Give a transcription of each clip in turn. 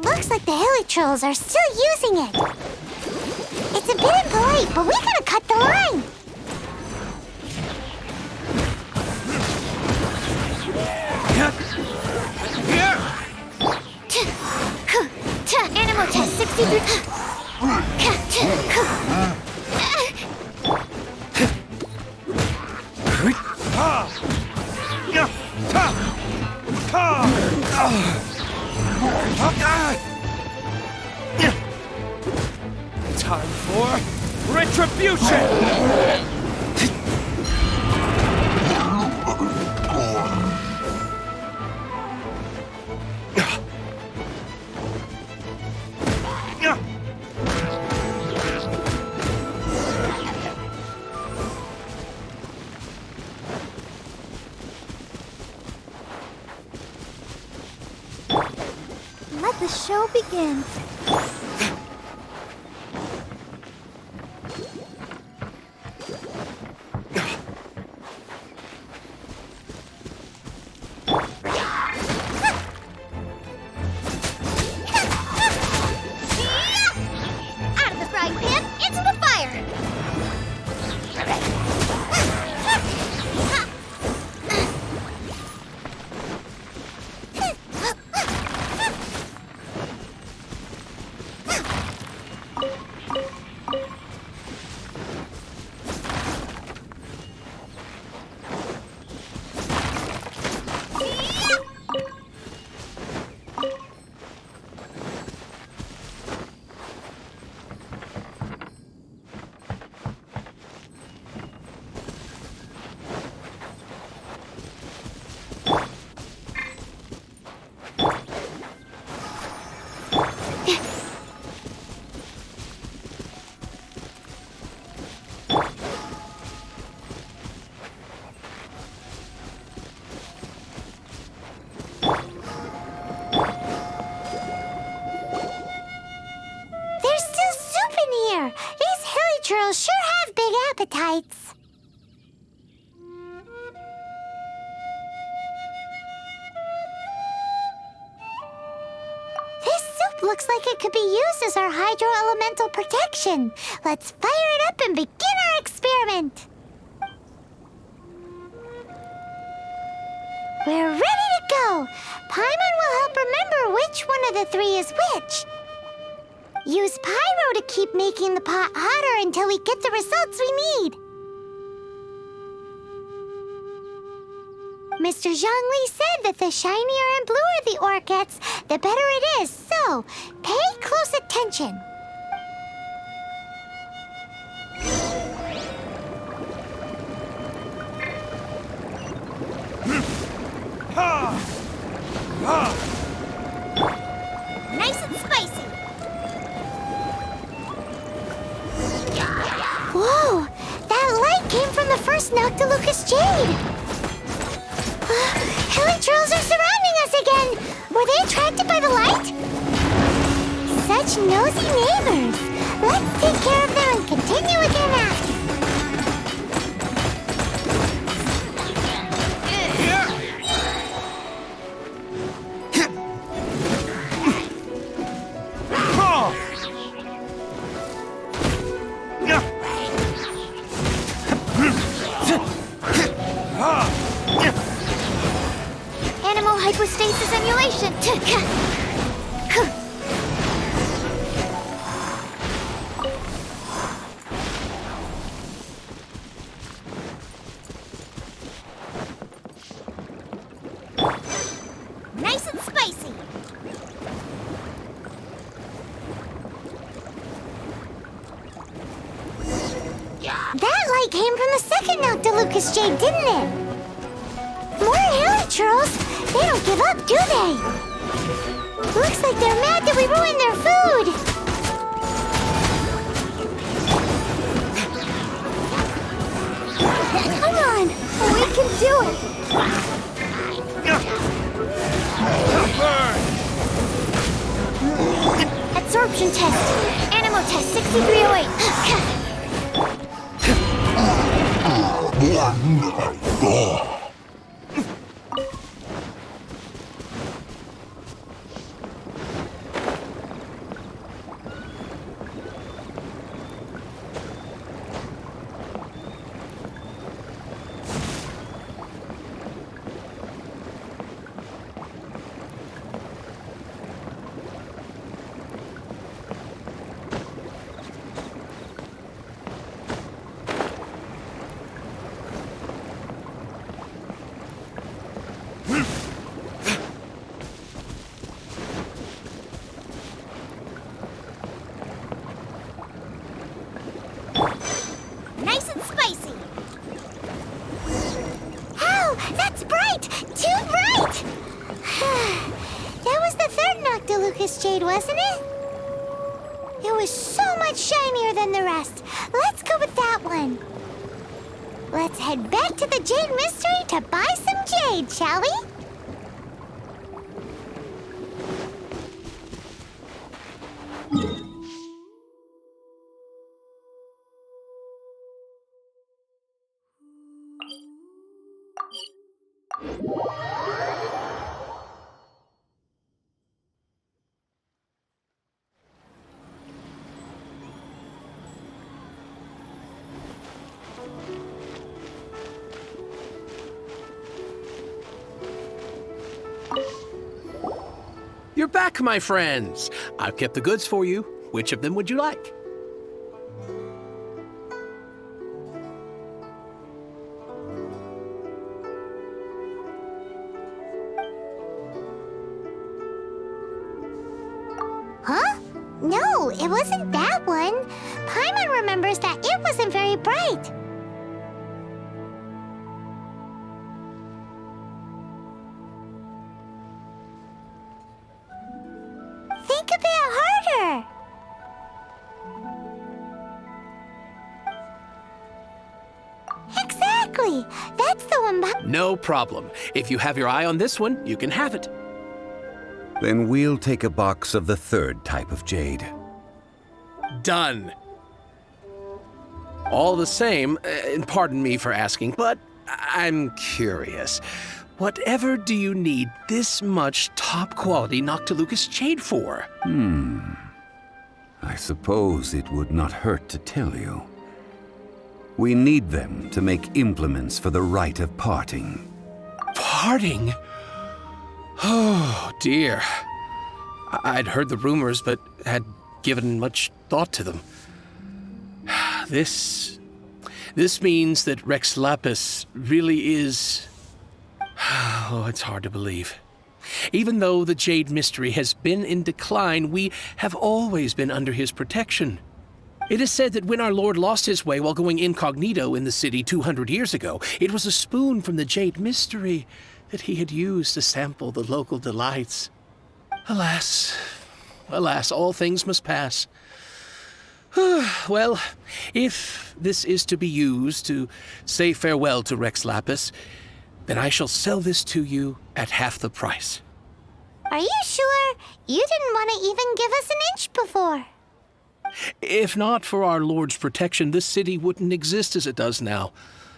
Looks like the Hilichurls are still using it. It's a bit impolite, but we gotta cut the line. Animal test 63. Time for retribution! Let the show begin. Out of the frying pan, into the fire! Hilichurls sure have big appetites. This soup looks like it could be used as our hydro-elemental protection. Let's fire it up and begin our experiment. We're ready to go. Paimon will help remember which one of the three is which. Use pyro to keep making the pot hotter until we get the results we need. Mr. Zhongli said that the shinier and bluer the ore gets, the better it is, so pay close attention. Nice and spicy. Whoa! That light came from the first Noctilucous Jade! Hilichurls are surrounding us again! Were they attracted by the light? Such nosy neighbors! Let's take care of them and continue again after. Animal hypostasis emulation. Nice and spicy. That light came from the second Noctilucous Jade, didn't it? More Hilichurls! They don't give up, do they? Looks like they're mad that we ruined their food! Come on! We can do it! Absorption test. Animal test 6308. jade, wasn't it? It was so much shinier than the rest. Let's go with that one. Let's head back to the Jade Mystery to buy some jade, shall we? You're back, my friends. I've kept the goods for you. Which of them would you like? Huh? No, it wasn't that one. Paimon remembers that it wasn't very bright. Think a bit harder. Exactly. That's the one. No problem. If you have your eye on this one, you can have it. Then we'll take a box of the third type of jade. Done. All the same, and pardon me for asking, but I'm curious. Whatever do you need this much top-quality Noctilucous jade for? I suppose it would not hurt to tell you. We need them to make implements for the rite of parting. Parting? Oh, dear. I'd heard the rumors, but had given much thought to them. This means that Rex Lapis really is... Oh, it's hard to believe. Even though the Jade Mystery has been in decline, we have always been under his protection. It is said that when our Lord lost his way while going incognito in the city 200 years ago, it was a spoon from the Jade Mystery that he had used to sample the local delights. Alas, alas, all things must pass. Well, if this is to be used to say farewell to Rex Lapis, then I shall sell this to you at half the price. Are you sure? You didn't want to even give us an inch before. If not for our Lord's protection, this city wouldn't exist as it does now.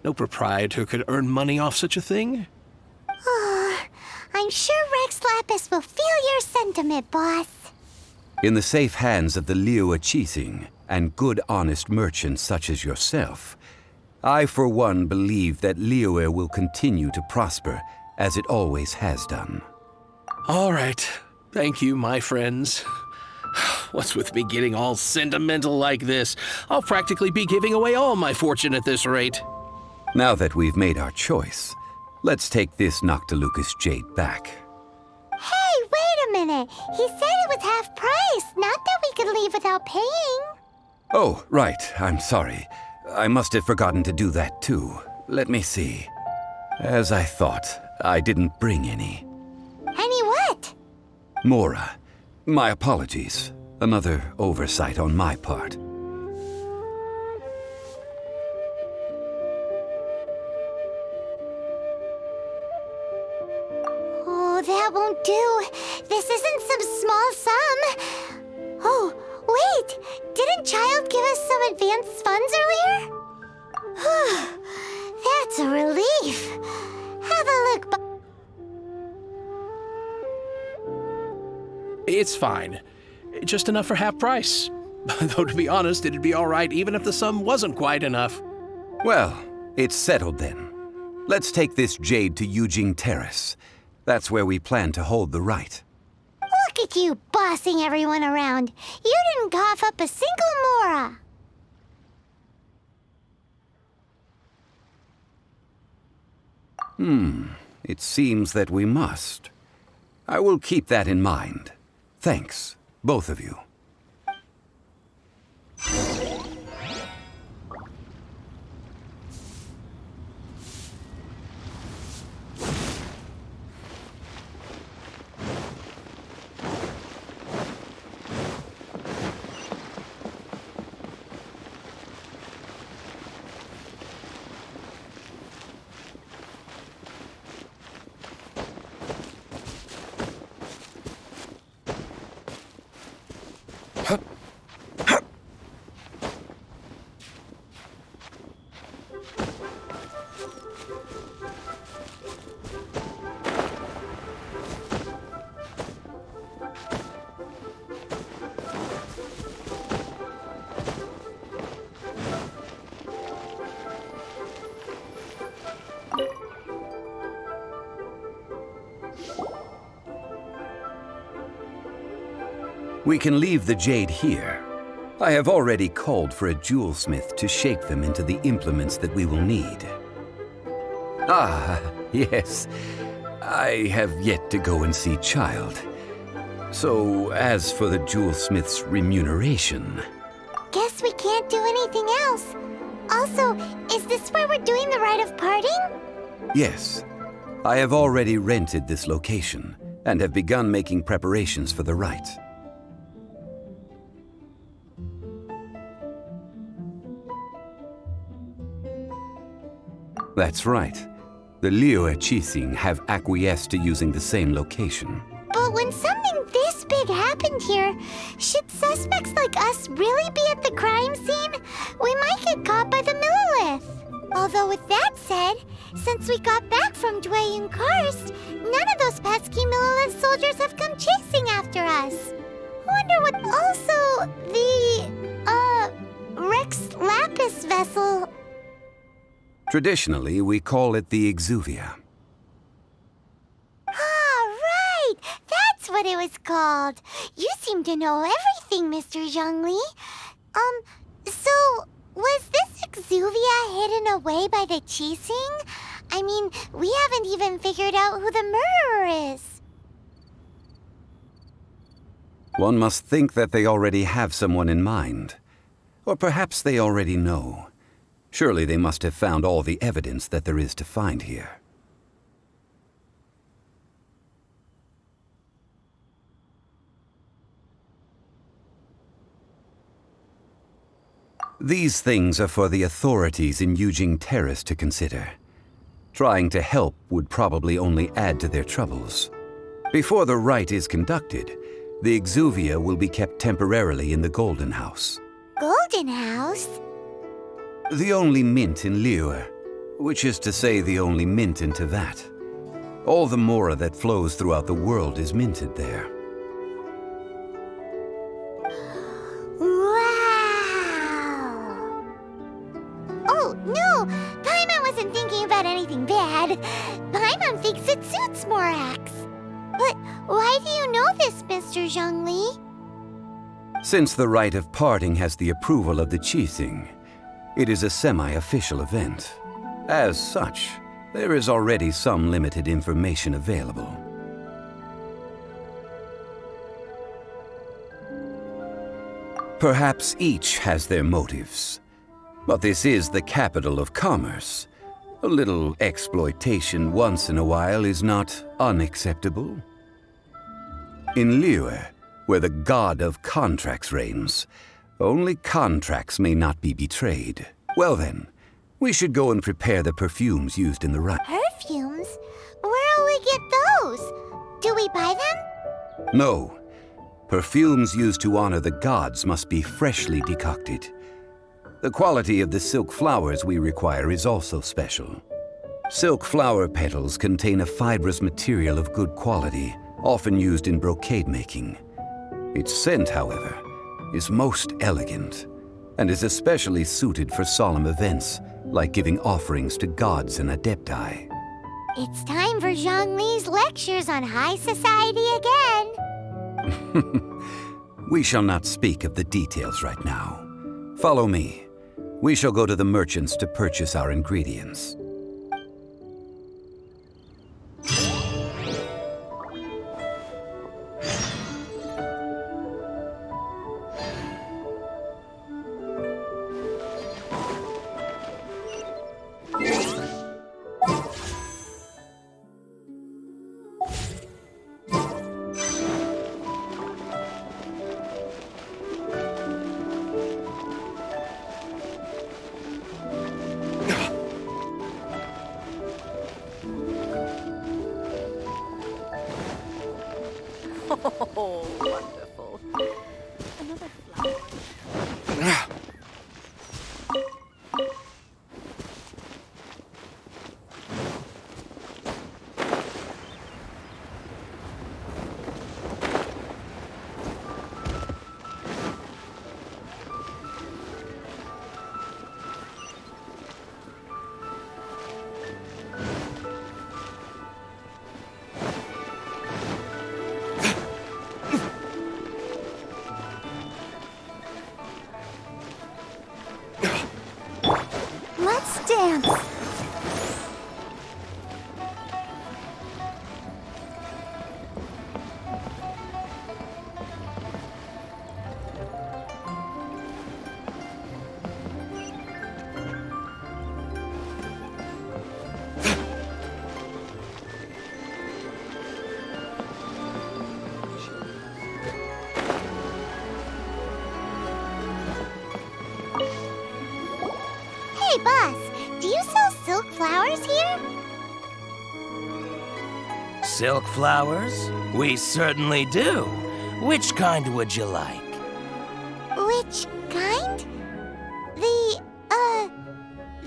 No proprietor could earn money off such a thing. I'm sure Rex Lapis will feel your sentiment, boss. In the safe hands of the Liu Chising and good honest merchants such as yourself, I for one believe that Liyue will continue to prosper as it always has done. All right. Thank you, my friends. What's with me getting all sentimental like this? I'll practically be giving away all my fortune at this rate. Now that we've made our choice, let's take this Noctilucous jade back. Hey, wait a minute. He said it was half price, not that we could leave without paying. Oh, right. I'm sorry. I must have forgotten to do that too. Let me see. As I thought, I didn't bring any. Any what? Mora, my apologies. Another oversight on my part. Oh, that won't do. This isn't some small sum. Oh, wait. Didn't Child give us some advanced funds earlier? That's a relief. Have a look. It's fine. Just enough for half price. Though to be honest, it'd be all right even if the sum wasn't quite enough. Well, it's settled then. Let's take this jade to Yujing Terrace. That's where we plan to hold the rite. Look at you bossing everyone around. You didn't cough up a single Mora. It seems that we must. I will keep that in mind. Thanks, both of you. We can leave the jade here. I have already called for a jewelsmith to shape them into the implements that we will need. Ah, yes. I have yet to go and see Child. So, as for the jewelsmith's remuneration... Guess we can't do anything else. Also, is this where we're doing the rite of parting? Yes. I have already rented this location, and have begun making preparations for the rite. That's right. The Liyue Qixing have acquiesced to using the same location. But when something this big happened here, should suspects like us really be at the crime scene? We might get caught by the Millilith. Although with that said, since we got back from Dwayne Karst, none of those pesky Millilith soldiers have come chasing after us. Wonder what also the, Rex Lapis vessel... Traditionally, we call it the Exuvia. Ah, right! That's what it was called. You seem to know everything, Mr. Zhongli. So, was this Exuvia hidden away by the Qixing? I mean, we haven't even figured out who the murderer is. One must think that they already have someone in mind. Or perhaps they already know. Surely they must have found all the evidence that there is to find here. These things are for the authorities in Yujing Terrace to consider. Trying to help would probably only add to their troubles. Before the rite is conducted, the Exuvia will be kept temporarily in the Golden House. Golden House? The only mint in Liyue, which is to say the only mint in Teyvat. All the mora that flows throughout the world is minted there. Wow! Oh, no! Paimon wasn't thinking about anything bad. Paimon thinks it suits Morax. But why do you know this, Mr. Zhongli? Since the rite of parting has the approval of the Qixing, it is a semi-official event. As such, there is already some limited information available. Perhaps each has their motives. But this is the capital of commerce. A little exploitation once in a while is not unacceptable. In Liyue, where the god of contracts reigns, only contracts may not be betrayed. Well then, we should go and prepare the perfumes used in the rite. Perfumes? Where'll we get those? Do we buy them? No. Perfumes used to honor the gods must be freshly decocted. The quality of the silk flowers we require is also special. Silk flower petals contain a fibrous material of good quality, often used in brocade making. Its scent, however, is most elegant, and is especially suited for solemn events, like giving offerings to gods and adepti. It's time for Zhongli's lectures on high society again. We shall not speak of the details right now. Follow me. We shall go to the merchants to purchase our ingredients. chance. Hey, boss, do you sell silk flowers here? Silk flowers? We certainly do. Which kind would you like? Which kind?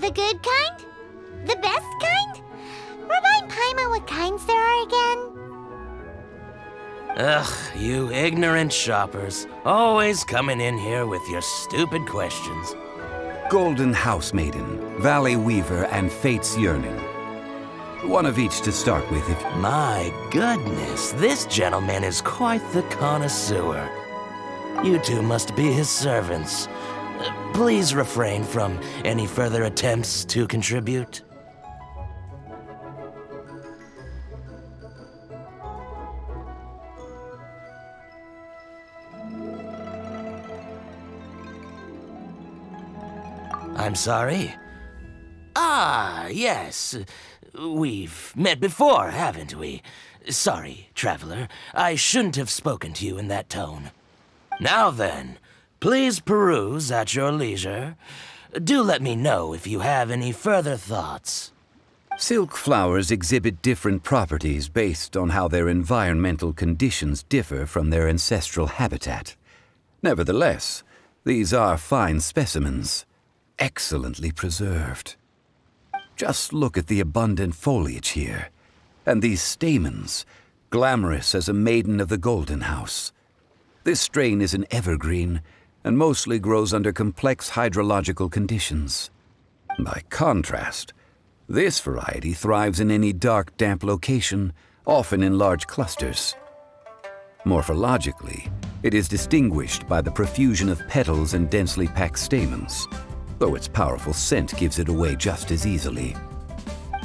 The good kind? The best kind? Remind Paimon what kinds there are again. Ugh, you ignorant shoppers. Always coming in here with your stupid questions. Golden Housemaiden, Valley Weaver, and Fate's Yearning. One of each to start with if... My goodness, this gentleman is quite the connoisseur. You two must be his servants. Please refrain from any further attempts to contribute. I'm sorry? Ah, yes. We've met before, haven't we? Sorry, traveler. I shouldn't have spoken to you in that tone. Now then, please peruse at your leisure. Do let me know if you have any further thoughts. Silk flowers exhibit different properties based on how their environmental conditions differ from their ancestral habitat. Nevertheless, these are fine specimens, excellently preserved. Just look at the abundant foliage here, and these stamens, glamorous as a maiden of the Golden House. This strain is an evergreen, and mostly grows under complex hydrological conditions. By contrast, this variety thrives in any dark, damp location, often in large clusters. Morphologically, it is distinguished by the profusion of petals and densely packed stamens, though its powerful scent gives it away just as easily.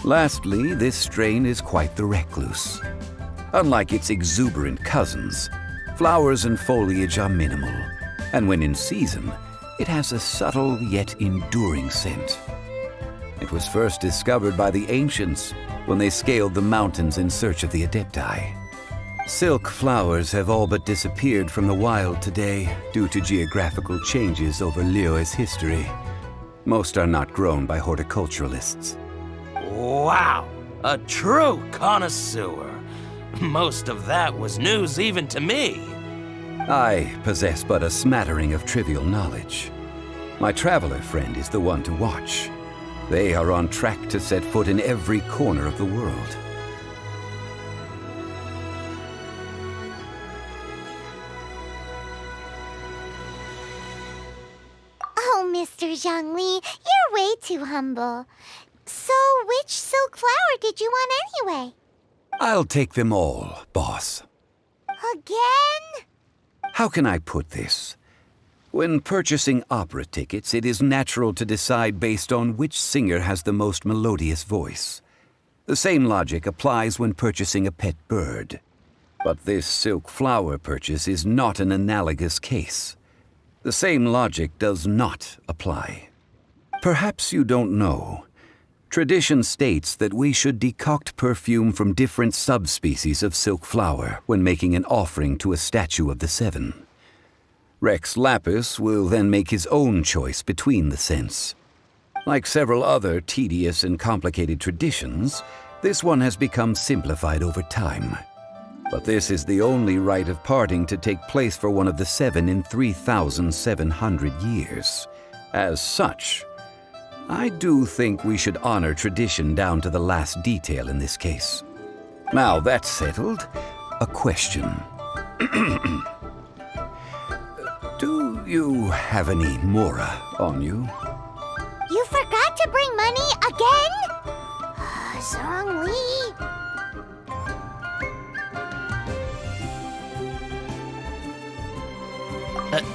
Lastly, this strain is quite the recluse. Unlike its exuberant cousins, flowers and foliage are minimal, and when in season, it has a subtle yet enduring scent. It was first discovered by the ancients when they scaled the mountains in search of the Adepti. Silk flowers have all but disappeared from the wild today due to geographical changes over Liyue's history. Most are not grown by horticulturalists. Wow, a true connoisseur. Most of that was news even to me. I possess but a smattering of trivial knowledge. My traveler friend is the one to watch. They are on track to set foot in every corner of the world. Oh, Mr. Zhongli, you're way too humble. So, which silk flower did you want anyway? I'll take them all, boss. Again? How can I put this? When purchasing opera tickets, it is natural to decide based on which singer has the most melodious voice. The same logic applies when purchasing a pet bird. But this silk flower purchase is not an analogous case. The same logic does not apply. Perhaps you don't know. Tradition states that we should decoct perfume from different subspecies of silk flower when making an offering to a statue of the Seven. Rex Lapis will then make his own choice between the scents. Like several other tedious and complicated traditions, this one has become simplified over time. But this is the only rite of parting to take place for one of the Seven in 3,700 years. As such, I do think we should honor tradition down to the last detail in this case. Now that's settled, a question. Do you have any mora on you? You forgot to bring money again? Zhongli.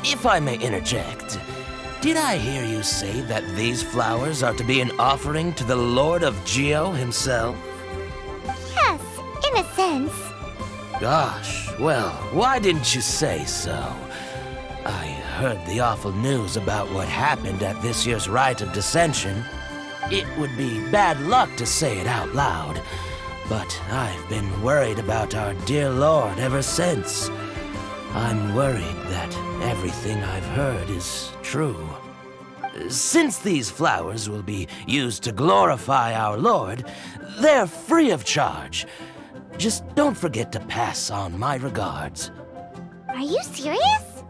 If I may interject, Did I hear you say that these flowers are to be an offering to the Lord of Geo himself? Yes, in a sense. Gosh, well, why didn't you say so? I heard the awful news about what happened at this year's Rite of Dissension. It would be bad luck to say it out loud, but I've been worried about our dear Lord ever since. I'm worried that everything I've heard is true. Since these flowers will be used to glorify our Lord, they're free of charge. Just don't forget to pass on my regards. Are you serious?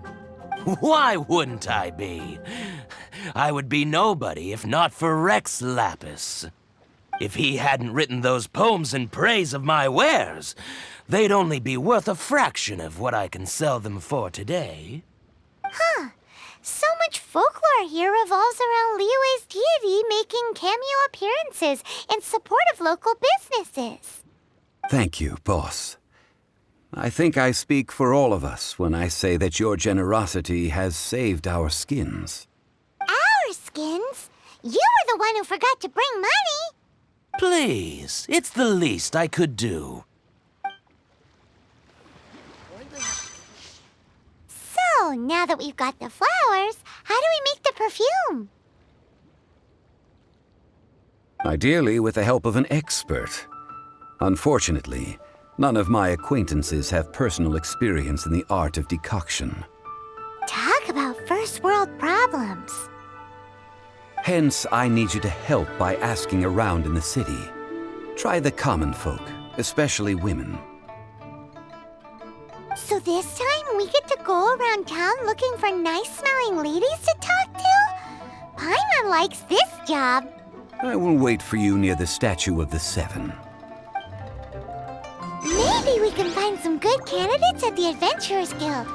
Why wouldn't I be? I would be nobody if not for Rex Lapis. If he hadn't written those poems in praise of my wares, they'd only be worth a fraction of what I can sell them for today. Huh. So much folklore here revolves around Liyue's deity making cameo appearances in support of local businesses. Thank you, boss. I think I speak for all of us when I say that your generosity has saved our skins. Our skins? You were the one who forgot to bring money. Please, it's the least I could do. So, now that we've got the flowers, how do we make the perfume? Ideally with the help of an expert. Unfortunately, none of my acquaintances have personal experience in the art of decoction. Talk about first world problems. Hence, I need you to help by asking around in the city. Try the common folk, especially women. So this time we get to go around town looking for nice-smelling ladies to talk to? Paimon likes this job. I will wait for you near the statue of the Seven. Maybe we can find some good candidates at the Adventurers Guild.